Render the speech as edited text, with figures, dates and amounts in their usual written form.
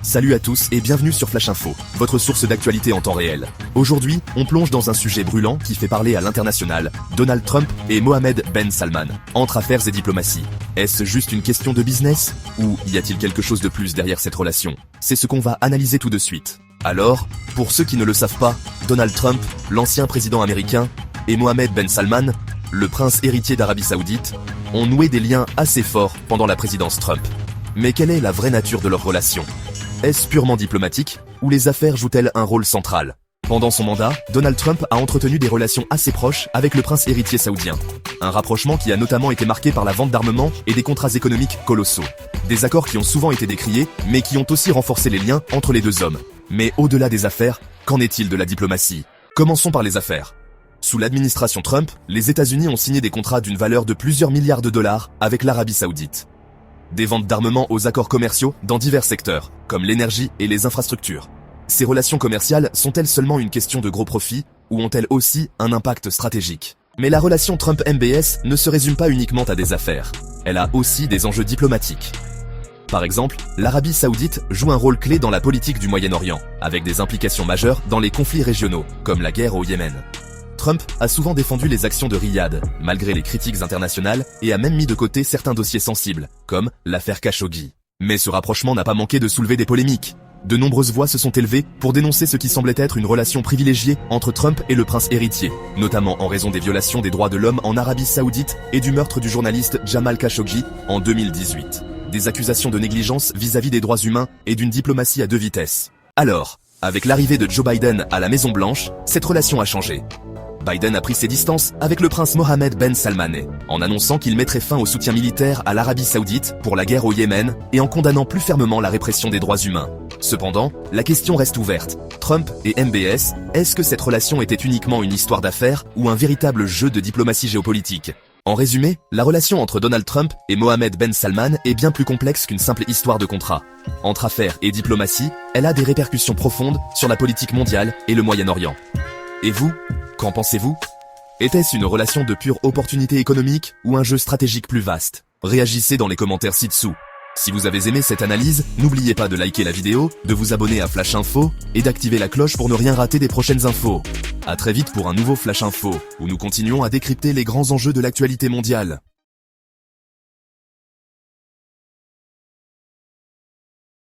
Salut à tous et bienvenue sur Flash Info, votre source d'actualité en temps réel. Aujourd'hui, on plonge dans un sujet brûlant qui fait parler à l'international, Donald Trump et Mohammed Ben Salman, entre affaires et diplomatie. Est-ce juste une question de business? Ou y a-t-il quelque chose de plus derrière cette relation? C'est ce qu'on va analyser tout de suite. Alors, pour ceux qui ne le savent pas, Donald Trump, l'ancien président américain, et Mohammed Ben Salman, le prince héritier d'Arabie Saoudite, ont noué des liens assez forts pendant la présidence Trump. Mais quelle est la vraie nature de leur relation? Est-ce purement diplomatique, ou les affaires jouent-elles un rôle central? Pendant son mandat, Donald Trump a entretenu des relations assez proches avec le prince héritier saoudien. Un rapprochement qui a notamment été marqué par la vente d'armements et des contrats économiques colossaux. Des accords qui ont souvent été décriés, mais qui ont aussi renforcé les liens entre les deux hommes. Mais au-delà des affaires, qu'en est-il de la diplomatie? Commençons par les affaires. Sous l'administration Trump, les États-Unis ont signé des contrats d'une valeur de plusieurs milliards de dollars avec l'Arabie Saoudite. Des ventes d'armements aux accords commerciaux dans divers secteurs, comme l'énergie et les infrastructures. Ces relations commerciales sont-elles seulement une question de gros profits, ou ont-elles aussi un impact stratégique? Mais la relation Trump-MBS ne se résume pas uniquement à des affaires. Elle a aussi des enjeux diplomatiques. Par exemple, l'Arabie Saoudite joue un rôle clé dans la politique du Moyen-Orient, avec des implications majeures dans les conflits régionaux, comme la guerre au Yémen. Trump a souvent défendu les actions de Riyad, malgré les critiques internationales, et a même mis de côté certains dossiers sensibles, comme l'affaire Khashoggi. Mais ce rapprochement n'a pas manqué de soulever des polémiques. De nombreuses voix se sont élevées pour dénoncer ce qui semblait être une relation privilégiée entre Trump et le prince héritier, notamment en raison des violations des droits de l'homme en Arabie Saoudite et du meurtre du journaliste Jamal Khashoggi en 2018. Des accusations de négligence vis-à-vis des droits humains et d'une diplomatie à deux vitesses. Alors, avec l'arrivée de Joe Biden à la Maison-Blanche, cette relation a changé. Biden a pris ses distances avec le prince Mohammed Ben Salman, en annonçant qu'il mettrait fin au soutien militaire à l'Arabie Saoudite pour la guerre au Yémen et en condamnant plus fermement la répression des droits humains. Cependant, la question reste ouverte. Trump et MBS, est-ce que cette relation était uniquement une histoire d'affaires ou un véritable jeu de diplomatie géopolitique? En résumé, la relation entre Donald Trump et Mohammed Ben Salman est bien plus complexe qu'une simple histoire de contrat. Entre affaires et diplomatie, elle a des répercussions profondes sur la politique mondiale et le Moyen-Orient. Et vous, qu'en pensez-vous? Était-ce une relation de pure opportunité économique ou un jeu stratégique plus vaste? Réagissez dans les commentaires ci-dessous. Si vous avez aimé cette analyse, n'oubliez pas de liker la vidéo, de vous abonner à Flash Info et d'activer la cloche pour ne rien rater des prochaines infos. À très vite pour un nouveau Flash Info, où nous continuons à décrypter les grands enjeux de l'actualité mondiale.